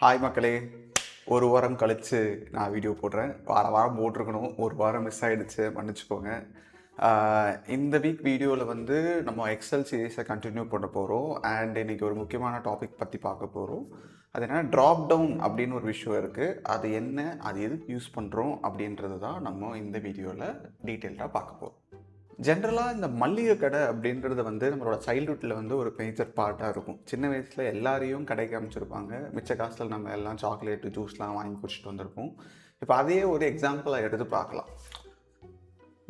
Hi மக்களே. ஒரு வாரம் கழித்து நான் வீடியோ போடுறேன். வாரம் போட்டிருக்கணும், ஒரு வாரம் மிஸ் ஆகிடுச்சு, மன்னிச்சுக்கோங்க. இந்த வீக் வீடியோவில் வந்து நம்ம எக்ஸல் சீரீஸை கண்டினியூ பண்ண போகிறோம். அண்ட் இன்றைக்கி ஒரு முக்கியமான டாபிக் பற்றி பார்க்க போகிறோம். அது என்னென்னா ட்ராப் டவுன் அப்படின்னு ஒரு விஷயம் இருக்குது. அது என்ன, அது எதுக்கு யூஸ் பண்ணுறோம் அப்படின்றது தான் நம்ம இந்த வீடியோவில் டீட்டெயில்டாக பார்க்க போகிறோம். ஜென்ரலாக இந்த மல்லிகை கடை அப்படின்றது வந்து நம்மளோட சைல்ட்ஹுட்டில் வந்து ஒரு மேஜர் பார்ட்டாக இருக்கும். சின்ன வயசில் எல்லாரையும் கடைக்கு அமைச்சிருப்பாங்க. மிச்ச காசில் நம்ம எல்லாம் சாக்லேட்டு ஜூஸ்லாம் வாங்கி குடிச்சிட்டு வந்திருப்போம். இப்போ அதே ஒரு எக்ஸாம்பிளாக எடுத்து பார்க்கலாம்.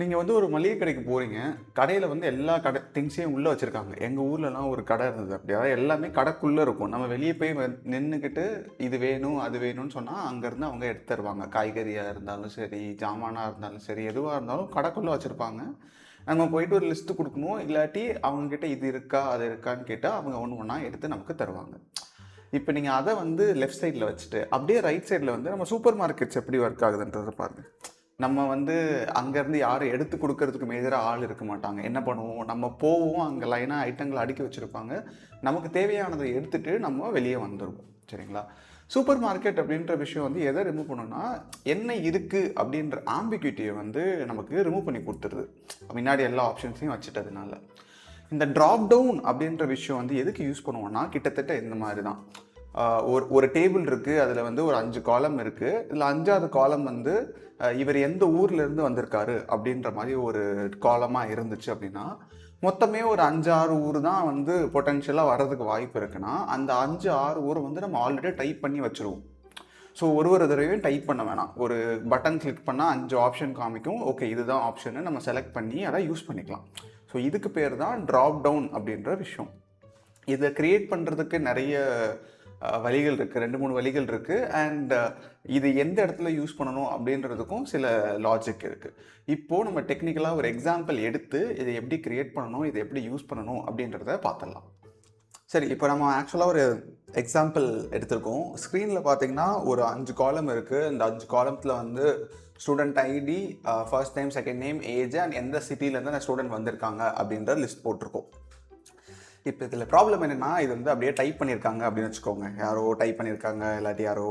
நீங்கள் வந்து ஒரு மளிகை கடைக்கு போகிறீங்க. கடையில் வந்து எல்லா திங்ஸையும் உள்ளே வச்சுருக்காங்க. எங்கள் ஊர்லலாம் ஒரு கடை இருந்தது. அப்படி அதாவது எல்லாமே கடைக்குள்ளே இருக்கும். நம்ம வெளியே போய் நின்றுக்கிட்டு இது வேணும் அது வேணும்னு சொன்னால் அங்கேருந்து அவங்க எடுத்து தருவாங்க. காய்கறியாக இருந்தாலும் சரி, ஜாமானாக இருந்தாலும் சரி, எதுவாக இருந்தாலும் கடைக்குள்ளே வச்சுருப்பாங்க. நம்ம போயிட்டு ஒரு லிஸ்ட்டு கொடுக்கணும். இல்லாட்டி அவங்ககிட்ட இது இருக்கா அது இருக்கான்னு கேட்டால் அவங்க ஒன்று ஒன்றா எடுத்து நமக்கு தருவாங்க. இப்போ நீங்கள் அதை வந்து லெஃப்ட் சைடில் வச்சுட்டு அப்படியே ரைட் சைடில் வந்து நம்ம சூப்பர் மார்க்கெட்ஸ் எப்படி ஒர்க் ஆகுதுன்றதை பாருங்கள். நம்ம வந்து அங்கேருந்து யாரும் எடுத்து கொடுக்கறதுக்கு மேஜராக ஆள் இருக்க மாட்டாங்க. என்ன பண்ணுவோம், நம்ம போவோம், அங்கே லைனாக ஐட்டங்களை அடுக்கி வச்சுருப்பாங்க. நமக்கு தேவையானதை எடுத்துகிட்டு நம்ம வெளியே வந்துடுவோம். சரிங்களா? சூப்பர் மார்க்கெட் அப்படின்ற விஷயம் வந்து எதை ரிமூவ் பண்ணணும்னா, என்ன இருக்குது அப்படின்ற ஆம்பிக்யூட்டியை வந்து நமக்கு ரிமூவ் பண்ணி கொடுத்துருது, முன்னாடி எல்லா ஆப்ஷன்ஸையும் வச்சுட்டதுனால. இந்த ட்ராப் டவுன் அப்படின்ற விஷயம் வந்து எதுக்கு யூஸ் பண்ணுவோம்னா, கிட்டத்தட்ட இந்த மாதிரி தான். ஒரு டேபிள் இருக்குது, அதில் வந்து ஒரு 5 காலம் இருக்குது. இதில் 5வது காலம் வந்து இவர் எந்த ஊர்லேருந்து வந்திருக்காரு அப்படின்ற மாதிரி ஒரு காலமாக இருந்துச்சு அப்படின்னா, மொத்தமே ஒரு 5-6 ஊர் தான் வந்து பொட்டென்ஷியலாக வர்றதுக்கு வாய்ப்பு இருக்குன்னா, அந்த 5-6 ஊரை வந்து நம்ம ஆல்ரெடி டைப் பண்ணி வச்சுருவோம். ஸோ ஒரு தடவையும் டைப் பண்ண வேணாம். ஒரு பட்டன் கிளிக் பண்ணால் 5 ஆப்ஷன் காமிக்கும். ஓகே, இதுதான் ஆப்ஷன்னு நம்ம செலக்ட் பண்ணி அதை யூஸ் பண்ணிக்கலாம். ஸோ இதுக்கு பேர் தான் ட்ராப் டவுன் அப்படின்ற விஷயம். இதை க்ரியேட் பண்ணுறதுக்கு நிறைய வழிகள் இருக்குது, 2-3 வழிகள் இருக்குது. அண்ட் இது எந்த இடத்துல யூஸ் பண்ணணும் அப்படின்றதுக்கும் சில லாஜிக் இருக்குது. இப்போது நம்ம டெக்னிக்கலாக ஒரு எக்ஸாம்பிள் எடுத்து இதை எப்படி க்ரியேட் பண்ணணும், இதை எப்படி யூஸ் பண்ணணும் அப்படின்றத பார்த்துடலாம். சரி, இப்போ நம்ம ஆக்சுவலாக ஒரு எக்ஸாம்பிள் எடுத்திருக்கோம். ஸ்க்ரீனில் பார்த்தீங்கன்னா ஒரு 5 காலம் இருக்குது. இந்த 5 காலத்தில் வந்து student ID, first name, second name, age and எந்த சிட்டிலேருந்து அந்த ஸ்டூடெண்ட் வந்திருக்காங்க அப்படின்ற லிஸ்ட் போட்டிருக்கோம். இப்போ இதில் ப்ராப்ளம் என்னென்னா, இது வந்து அப்படியே டைப் பண்ணியிருக்காங்க அப்படின்னு வச்சுக்கோங்க. யாரோ டைப் பண்ணியிருக்காங்க, இல்லாட்டி யாரோ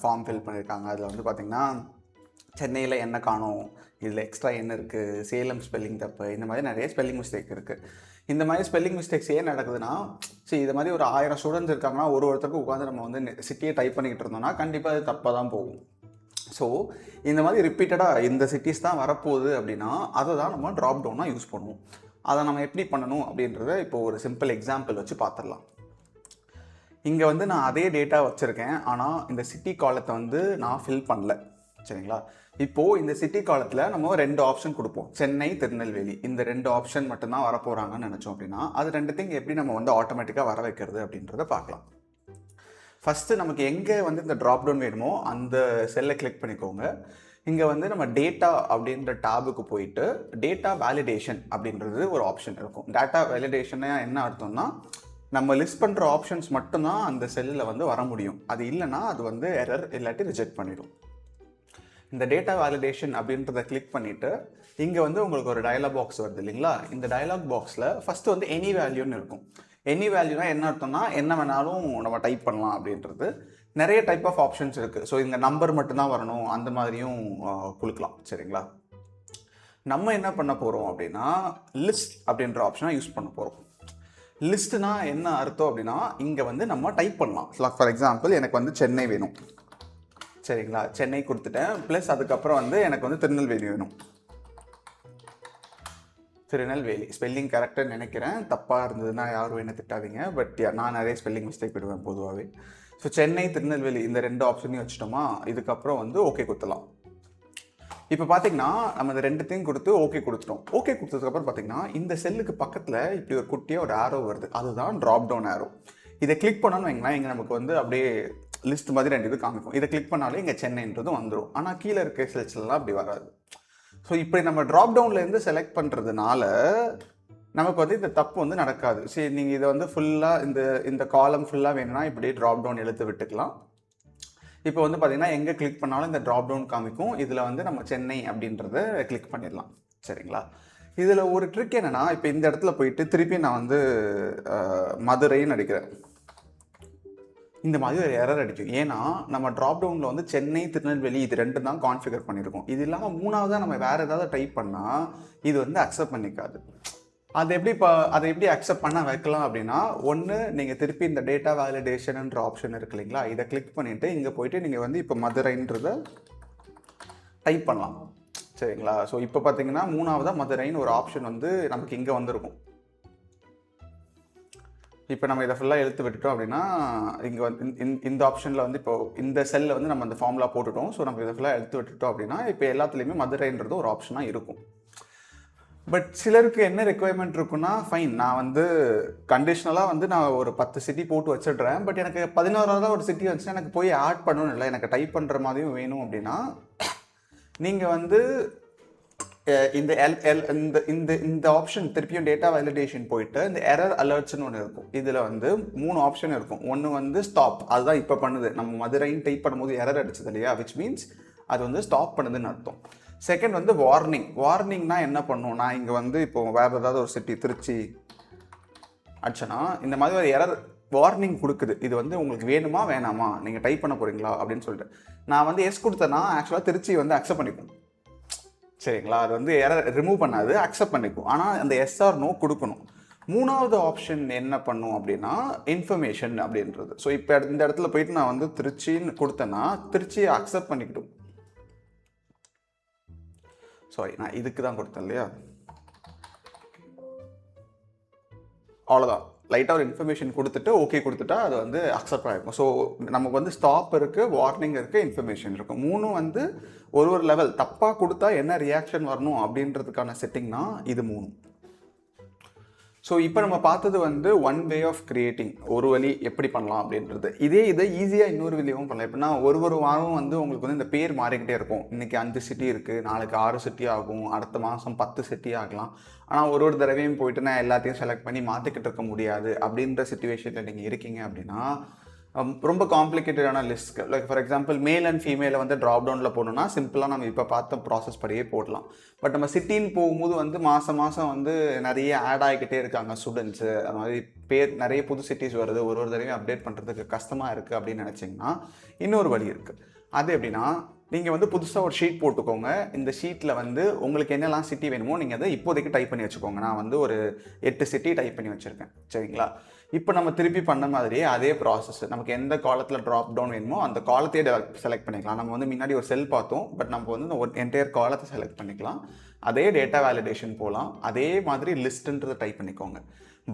ஃபார்ம் ஃபில் பண்ணியிருக்காங்க. அதில் வந்து பார்த்திங்கன்னா சென்னையில் என்ன காணோம், இதில் எக்ஸ்ட்ரா என்ன இருக்குது, சேலம் ஸ்பெல்லிங் தப்பு, இந்த மாதிரி நிறைய ஸ்பெல்லிங் மிஸ்டேக் இருக்குது. இந்த மாதிரி ஸ்பெல்லிங் மிஸ்டேக்ஸ் ஏன் நடக்குதுன்னா, சரி, இது மாதிரி ஒரு 1000 ஸ்டூடெண்ட்ஸ் இருக்காங்கன்னா ஒருத்தருக்கு உட்காந்து நம்ம வந்து சிட்டியை டைப் பண்ணிக்கிட்டு இருந்தோம்னா கண்டிப்பாக அது தப்பாக தான் போகும். ஸோ இந்த மாதிரி ரிப்பீட்டடாக இந்த சிட்டிஸ் தான் வரப்போகுது அப்படின்னா அதை தான் நம்ம ட்ராப் டவுனாக யூஸ் பண்ணுவோம். அதை நம்ம எப்படி பண்ணணும் அப்படின்றத இப்போ ஒரு சிம்பிள் எக்ஸாம்பிள் வச்சு பார்த்துடலாம். இங்கே வந்து நான் அதே டேட்டா வச்சுருக்கேன், ஆனால் இந்த சிட்டி காலத்தை வந்து நான் ஃபில் பண்ணல. சரிங்களா? இப்போது இந்த சிட்டி காலத்தில் நம்ம 2 ஆப்ஷன் கொடுப்போம். சென்னை, திருநெல்வேலி, இந்த 2 ஆப்ஷன் மட்டும்தான் வரப்போகிறாங்கன்னு நினச்சோம் அப்படின்னா அது 2த்தையும் எப்படி நம்ம வந்து ஆட்டோமேட்டிக்காக வர வைக்கிறது அப்படின்றத பார்க்கலாம். ஃபஸ்ட்டு நமக்கு எங்கே வந்து இந்த ட்ராப் டவுன் வேணுமோ அந்த செல்லை கிளிக் பண்ணிக்கோங்க. இங்கே வந்து நம்ம டேட்டா அப்படின்ற டேபுக்கு போயிட்டு டேட்டா வேலிடேஷன் அப்படின்றது ஒரு ஆப்ஷன் இருக்கும். டேட்டா வேலிடேஷன் என்ன அர்த்தம்னா, நம்ம லிஸ்ட் பண்ணுற ஆப்ஷன்ஸ் மட்டும்தான் அந்த செல்லில் வந்து வர முடியும். அது இல்லைன்னா அது வந்து எரர் இல்லாட்டி ரிஜெக்ட் பண்ணிடும். இந்த டேட்டா வேலிடேஷன் அப்படின்றத கிளிக் பண்ணிவிட்டு இங்கே வந்து உங்களுக்கு ஒரு டயலாக் பாக்ஸ் வருது இல்லைங்களா? இந்த டயலாக் பாக்ஸில் ஃபஸ்ட்டு வந்து எனி வேல்யூன்னு இருக்கும். எனி வேல்யூனா என்ன அர்த்தம்னா, என்ன வேணாலும் நம்ம டைப் பண்ணலாம் அப்படின்றது. நிறைய டைப் ஆஃப் ஆப்ஷன்ஸ் இருக்குது. ஸோ இந்த நம்பர் மட்டும்தான் வரணும், அந்த மாதிரியும் கொடுக்கலாம். சரிங்களா? நம்ம என்ன பண்ண போகிறோம் அப்படின்னா, லிஸ்ட் அப்படின்ற ஆப்ஷனை யூஸ் பண்ண போகிறோம். லிஸ்ட்னா என்ன அர்த்தம் அப்படின்னா, இங்கே வந்து நம்ம டைப் பண்ணலாம். ஃபார் எக்ஸாம்பிள் எனக்கு வந்து சென்னை வேணும். சரிங்களா? சென்னை கொடுத்துட்டேன். ப்ளஸ் அதுக்கப்புறம் வந்து எனக்கு வந்து திருநெல்வேலி வேணும். திருநெல்வேலி ஸ்பெல்லிங் கரெக்டாக நினைக்கிறேன். தப்பாக இருந்ததுன்னா யாரும் என்ன திட்டாதீங்க. பட் நான் நிறைய ஸ்பெல்லிங் மிஸ்டேக் விடுவேன் பொதுவாகவே. ஸோ சென்னை, திருநெல்வேலி இந்த 2 ஆப்ஷனையும் வச்சுட்டோமா, இதுக்கப்புறம் வந்து ஓகே கொடுத்துலாம். இப்போ பார்த்தீங்கன்னா நம்ம இந்த 2த்தையும் கொடுத்து ஓகே கொடுத்துட்டோம். ஓகே கொடுத்ததுக்கப்புறம் பார்த்தீங்கன்னா இந்த செல்லுக்கு பக்கத்தில் இப்படி ஒரு குட்டியாக ஒரு ஆரோ வருது. அதுதான் ட்ராப் டவுன் ஆரோ. இதை கிளிக் பண்ணணும்னு வைங்களேன், இங்கே நமக்கு வந்து அப்படியே லிஸ்ட் மாதிரி 2 இது காமிக்கும். இதை கிளிக் பண்ணாலே இங்கே சென்னைன்றதும் வந்துடும். ஆனால் கீழே இருக்க செல்ஸ்லாம் அப்படி வராது. ஸோ இப்படி நம்ம ட்ராப் டவுன்லேருந்து செலக்ட் பண்ணுறதுனால நமக்கு வந்து இந்த தப்பு வந்து நடக்காது. சரி, நீங்கள் இதை வந்து ஃபுல்லாக இந்த காலம் ஃபுல்லாக வேணும்னா இப்படி ட்ராப் டவுன் எழுத்து விட்டுக்கலாம். இப்போ வந்து பார்த்திங்கன்னா எங்கே கிளிக் பண்ணாலும் இந்த ட்ராப் டவுன் காமிக்கும். இதில் வந்து நம்ம சென்னை அப்படின்றத கிளிக் பண்ணிடலாம். சரிங்களா? இதில் ஒரு ட்ரிக் என்னென்னா, இப்போ இந்த இடத்துல போயிட்டு திருப்பி நான் வந்து மதுரைன்னு அடிக்கிறேன். இந்த மாதிரி ஒரு எரர் அடிக்கும். ஏன்னா நம்ம ட்ராப் டவுனில் வந்து சென்னை, திருநெல்வேலி இது 2 தான் கான்ஃபிகர் பண்ணியிருக்கோம். இது இல்லாமல் 3ஆவதாக நம்ம வேறு ஏதாவது டைப் பண்ணால் இது வந்து அக்செப்ட் பண்ணிக்காது. அதை எப்படி அக்செப்ட் பண்ண வைக்கலாம் அப்படின்னா, ஒன்று நீங்கள் திருப்பி இந்த டேட்டா வேலிடேஷன்ன்ற ஆப்ஷன் இருக்கு இல்லைங்களா, இதை கிளிக் பண்ணிவிட்டு இங்கே போயிட்டு நீங்கள் வந்து இப்போ மதுரைன்றதை டைப் பண்ணலாம். சரிங்களா? ஸோ இப்போ பார்த்தீங்கன்னா 3ஆவதாக மதுரைன்னு ஒரு ஆப்ஷன் வந்து நமக்கு இங்கே வந்திருக்கும். இப்போ நம்ம இதை ஃபுல்லாக எழுத்து விட்டுட்டோம் அப்படின்னா இங்கே வந்து இந்த ஆப்ஷனில் வந்து இப்போ இந்த செல்லில் வந்து நம்ம அந்த ஃபார்முலா போட்டுட்டோம். ஸோ நம்ம இதை ஃபுல்லாக எழுத்து விட்டுட்டோம் அப்படின்னா இப்போ எல்லாத்துலேயுமே மதுரைன்றது ஒரு ஆப்ஷனாக இருக்கும். பட் சிலருக்கு என்ன ரெக்குவயர்மெண்ட் இருக்குன்னா, ஃபைன், நான் வந்து கண்டிஷ்னலாக வந்து நான் ஒரு 10 சிட்டி போட்டு வச்சிடுறேன். பட் எனக்கு 11ஆவதாக ஒரு சிட்டி வந்துச்சுன்னா எனக்கு போய் ஆட் பண்ணணும் இல்லை, எனக்கு டைப் பண்ணுற மாதிரியும் வேணும் அப்படின்னா நீங்கள் வந்து இந்த இந்த ஆப்ஷன் திருப்பியும் டேட்டா வேலிடேஷன் போயிட்டு இந்த எரர் அலர்ட்ஸ்னு ஒன்று இருக்கும். இதில் வந்து 3 ஆப்ஷன் இருக்கும். ஒன்று வந்து ஸ்டாப், அதுதான் இப்போ பண்ணுது. நம்ம மதுரைன்னு டைப் பண்ணும்போது எரர் அடிச்சது இல்லையா, விச் மீன்ஸ் அது வந்து ஸ்டாப் பண்ணுதுன்னு அர்த்தம். செகண்ட் வந்து வார்னிங்னா என்ன பண்ணும், நான் இங்கே வந்து இப்போ வேறு ஏதாவது ஒரு சிட்டி திருச்சி அடிச்சனா இந்த மாதிரி ஒரு எரர் வார்னிங் கொடுக்குது. இது வந்து உங்களுக்கு வேணுமா வேணாமா, நீங்கள் டைப் பண்ண போகிறீங்களா அப்படின்னு சொல்லிட்டு நான் வந்து எஸ் கொடுத்தேன்னா ஆக்சுவலாக திருச்சி வந்து அக்செப்ட் பண்ணிக்கும். சரிங்களா? அது வந்து எரர் ரிமூவ் பண்ணாது, அக்செப்ட் பண்ணிக்கும். ஆனால் அந்த எஸ் ஆர் நோ கொடுக்கணும். 3ஆவது ஆப்ஷன் என்ன பண்ணும் அப்படின்னா இன்ஃபர்மேஷன் அப்படின்றது. ஸோ இப்போ இந்த இடத்துல போயிட்டு நான் வந்து திருச்சின்னு கொடுத்தேன்னா திருச்சியை அக்செப்ட் பண்ணிக்கிட்டும். சாரி, நான் இதுக்கு தான் கொடுத்தேன் இல்லையா, அவ்வளோதான். லைட்டாக ஒரு இன்ஃபர்மேஷன் கொடுத்துட்டு ஓகே கொடுத்துட்டா அது வந்து அக்செப்ட் ஆகிருக்கும். ஸோ நமக்கு வந்து ஸ்டாப் இருக்குது, வார்னிங் இருக்குது, இன்ஃபர்மேஷன் இருக்கும். 3 வந்து ஒரு லெவல் தப்பாக கொடுத்தா என்ன ரியாக்ஷன் வரணும் அப்படின்றதுக்கான செட்டிங்னா இது 3. ஸோ இப்போ நம்ம பார்த்தது வந்து ஒன் வே ஆஃப் கிரியேட்டிங், ஒரு வழி எப்படி பண்ணலாம் அப்படின்றது. இதை ஈஸியாக இன்னொரு வழியாகவும் பண்ணலாம். எப்படின்னா ஒரு வாரம் வந்து உங்களுக்கு வந்து இந்த பேர் மாறிக்கிட்டே இருக்கும். இன்றைக்கி 5 சிட்டி இருக்குது, நாளைக்கு 6 சிட்டி ஆகும், அடுத்த மாதம் 10 சிட்டி ஆகலாம். ஆனால் ஒரு தடவையும் போயிட்டு நான் எல்லாத்தையும் செலக்ட் பண்ணி மாற்றிக்கிட்டு இருக்க முடியாது அப்படின்ற சிச்சுவேஷனில் நீங்கள் இருக்கீங்க அப்படின்னா ரொம்ப காம்ப்ளிகேட்டடான list. Like for example male and ஃபீமேலை வந்து ட்ராப் டவுனில் போடணும்னா சிம்பிளாக நம்ம இப்போ பார்த்த ப்ராசஸ் படியே போடலாம். பட் நம்ம சிட்டின்னு போகும்போது வந்து மாதம் வந்து நிறைய ஆட் ஆகிக்கிட்டே இருக்காங்க ஸ்டூடெண்ட்ஸு. அது மாதிரி நிறைய புது சிட்டிஸ் வருது, ஒரு தடவையும் அப்டேட் பண்ணுறதுக்கு கஷ்டமாக இருக்குது அப்படின்னு நினச்சிங்கன்னா இன்னொரு வழி இருக்குது. அது எப்படின்னா, நீங்கள் வந்து புதுசாக ஒரு ஷீட் போட்டுக்கோங்க. இந்த ஷீட்டில் வந்து உங்களுக்கு என்னெல்லாம் சிட்டி வேணுமோ நீங்கள் அதை இப்போதைக்கு டைப் பண்ணி வச்சுக்கோங்க. நான் வந்து ஒரு 8 சிட்டி டைப் பண்ணி வச்சுருக்கேன். சரிங்களா? இப்போ நம்ம திருப்பி பண்ண மாதிரியே அதே ப்ராசஸ், நமக்கு எந்த காலத்தில் ட்ராப் டவுன் வேணுமோ அந்த காலத்தையே செலக்ட் பண்ணிக்கலாம். நம்ம வந்து முன்னாடி ஒரு செல் பார்த்தோம், பட் நம்ம வந்து ஒரு என்டையர் காலத்தை செலக்ட் பண்ணிக்கலாம். அதே டேட்டா வேலிடேஷன் போகலாம், அதே மாதிரி லிஸ்ட்டுன்றதை டைப் பண்ணிக்கோங்க.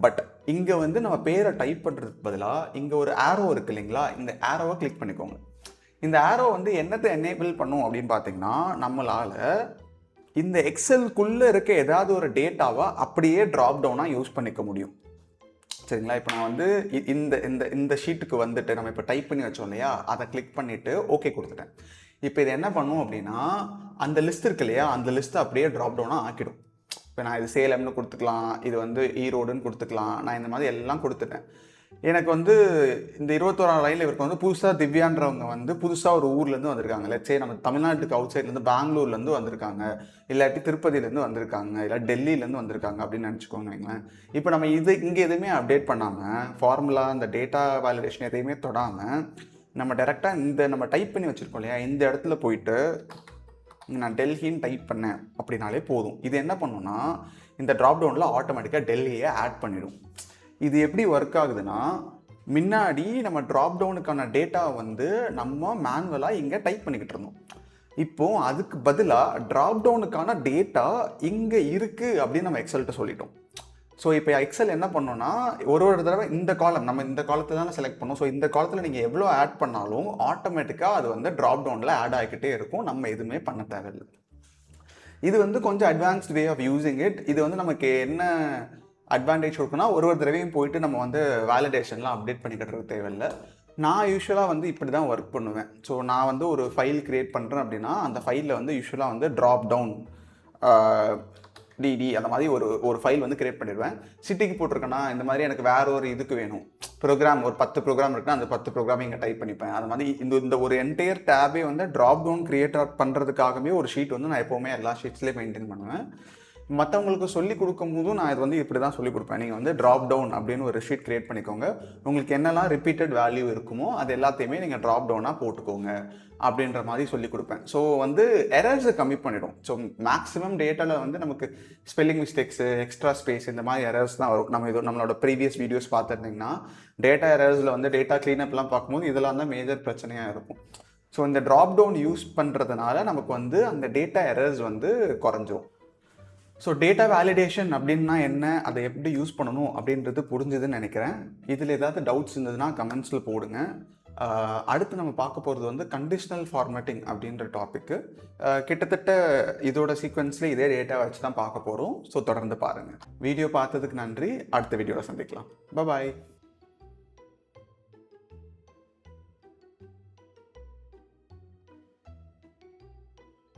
பட் இங்கே வந்து நம்ம பேரை டைப் பண்ணுறதுக்கு பதிலாக இங்கே ஒரு ஆரோ இருக்குது இல்லைங்களா, இந்த ஆரோவை கிளிக் பண்ணிக்கோங்க. இந்த ஆரோ வந்து என்னத்தை எனேபிள் பண்ணும் அப்படின்னு பார்த்தீங்கன்னா, நம்மளால் இந்த எக்ஸலுக்குள்ளே இருக்க ஏதாவது ஒரு டேட்டாவை அப்படியே ட்ராப் டவுனாக யூஸ் பண்ணிக்க முடியும். சரிங்களா? இப்போ நான் வந்து இந்த இந்த இந்த ஷீட்டுக்கு வந்துட்டு நம்ம இப்போ டைப் பண்ணி வச்சோம் இல்லையா, அதை கிளிக் பண்ணிவிட்டு ஓகே கொடுத்துட்டேன். இப்போ இது என்ன பண்ணும் அப்படின்னா, அந்த லிஸ்ட் இருக்கு இல்லையா, அந்த லிஸ்ட்டை அப்படியே ட்ராப் டவுனாக ஆக்கிடும். இப்போ நான் இது சேலம்னு கொடுத்துக்கலாம், இது வந்து ஈரோடுன்னு கொடுத்துக்கலாம். நான் இந்த மாதிரி எல்லாம் கொடுத்துட்டேன். எனக்கு வந்து இந்த 21ஆம் லைனில் இவருக்கு வந்து புதுசாக திவ்யான்றவங்க வந்து புதுசாக ஒரு ஊர்லேருந்து வந்திருக்காங்க. லெட்ஸே நம்ம தமிழ்நாட்டுக்கு அவுட் சைட்லேருந்து பெங்களூர்லேருந்து வந்திருக்காங்க, இல்லாட்டி திருப்பதியிலேருந்து வந்திருக்காங்க, இல்லை டெல்லியிலேருந்து வந்திருக்காங்க அப்படின்னு நினச்சிக்கோங்க வைங்களேன். இப்போ நம்ம இங்கே எதுவுமே அப்டேட் பண்ணாமல், ஃபார்முலா இந்த டேட்டா வேலிடேஷன் எதையுமே தொடாமல் நம்ம டேரெக்டாக நம்ம டைப் பண்ணி வச்சுருக்கோம் இல்லையா, இந்த இடத்துல போயிட்டு நான் டெல்லின்னு டைப் பண்ணேன் அப்படின்னாலே போதும். இது என்ன பண்ணுன்னா, இந்த ட்ராப் டவுனில் ஆட்டோமேட்டிக்காக டெல்லியை ஆட் பண்ணிடும். இது எப்படி ஒர்க் ஆகுதுன்னா, முன்னாடி நம்ம ட்ராப் டவுனுக்கான டேட்டா வந்து நம்ம மேனுவலாக இங்கே டைப் பண்ணிக்கிட்டு இருந்தோம். இப்போது அதுக்கு பதிலாக ட்ராப் டவுனுக்கான டேட்டா இங்கே இருக்குது அப்படின்னு நம்ம எக்ஸல்கிட்ட சொல்லிட்டோம். ஸோ இப்போ எக்ஸல் என்ன பண்ணோன்னா, ஒரு தடவை இந்த காலம் நம்ம இந்த காலத்தை தானே செலக்ட் பண்ணோம். ஸோ இந்த காலத்தில் நீங்கள் எவ்வளோ ஆட் பண்ணாலும் ஆட்டோமேட்டிக்காக அது வந்து ட்ராப் டவுனில் ஆட் ஆகிக்கிட்டே இருக்கும். நம்ம எதுவுமே பண்ண தேவையில்லை. இது வந்து கொஞ்சம் advanced way of using it. இது வந்து நமக்கு என்ன அட்வான்டேஜ் இருக்குன்னா, ஒரு தடவையும் போயிட்டு நம்ம வந்து வேலிடேஷன்லாம் அப்டேட் பண்ணிக்கிட்டு தேவையில்லை. நான் யூஸ்வலாக வந்து இப்படி தான் ஒர்க் பண்ணுவேன். ஸோ நான் வந்து ஒரு ஃபைல் க்ரியேட் பண்ணுறேன் அப்படின்னா, அந்த ஃபைலில் வந்து யூஸ்வலாக வந்து ட்ராப் டவுன் டிடி அந்த மாதிரி ஒரு ஃபைல் வந்து க்ரியேட் பண்ணிடுவேன். சிட்டிக்கு போட்டிருக்கேன்னா இந்த மாதிரி எனக்கு வேறு ஒரு இதுக்கு வேணும் ப்ரோக்ராம், ஒரு 10 ப்ரோக்ராம் இருக்குன்னா அந்த 10 ப்ரோக்ராம் இங்கே டைப் பண்ணிப்பேன். அது மாதிரி இந்த ஒரு என்டையர் டேபே வந்து ட்ராப் டவுன் க்ரியேட் பண்ணுறதுக்காகவே ஒரு ஷீட் வந்து நான் எப்போவுமே எல்லா ஷீட்ஸ்லேயும் மெயின்டைன் பண்ணுவேன். மற்றவங்களுக்கு சொல்லிக் கொடுக்கும்போதும் நான் இது வந்து இப்படி தான் சொல்லிக் கொடுப்பேன். நீங்கள் வந்து ட்ராப் டவுன் அப்படின்னு ஒரு ஷீட் கிரியேட் பண்ணிக்கோங்க. உங்களுக்கு என்னெல்லாம் ரிப்பீட்டட் வேல்யூ இருக்குமோ அது எல்லாத்தையுமே நீங்கள் ட்ராப் டவுனாக போட்டுக்கோங்க அப்படின்ற மாதிரி சொல்லிக் கொடுப்பேன். ஸோ வந்து எரர்ஸை கம்மி பண்ணிடும். ஸோ மேக்ஸிமம் டேட்டாவில் வந்து நமக்கு ஸ்பெல்லிங் மிஸ்டேக்ஸு, எக்ஸ்ட்ரா ஸ்பேஸ் இந்த மாதிரி எரர்ஸ் தான் வரும். நம்மளோட ப்ரீவியஸ் வீடியோஸ் பார்த்துருந்தீங்கன்னா டேட்டா எரர்ஸில் வந்து டேட்டா க்ளீனப்லாம் பார்க்கும்போது இதெல்லாம் தான் மேஜர் பிரச்சனையாக இருக்கும். ஸோ இந்த ட்ராப் டவுன் யூஸ் பண்ணுறதுனால நமக்கு வந்து அந்த டேட்டா எரர்ஸ் வந்து குறைஞ்சிரும். ஸோ டேட்டா வேலிடேஷன் அப்படின்னா என்ன, அதை எப்படி யூஸ் பண்ணணும் அப்படின்றது புரிஞ்சுதுன்னு நினைக்கிறேன். இதில் ஏதாவது டவுட்ஸ் இருந்ததுன்னா கமெண்ட்ஸில் போடுங்க. அடுத்து நம்ம பார்க்க போகிறது வந்து கண்டிஷனல் ஃபார்மேட்டிங் அப்படின்ற டாப்பிக்கு. கிட்டத்தட்ட இதோட சீக்வன்ஸில் இதே டேட்டா வச்சு தான் பார்க்க போகிறோம். ஸோ தொடர்ந்து பாருங்கள். வீடியோ பார்த்ததுக்கு நன்றி. அடுத்த வீடியோவில் சந்திக்கலாம். பாய்.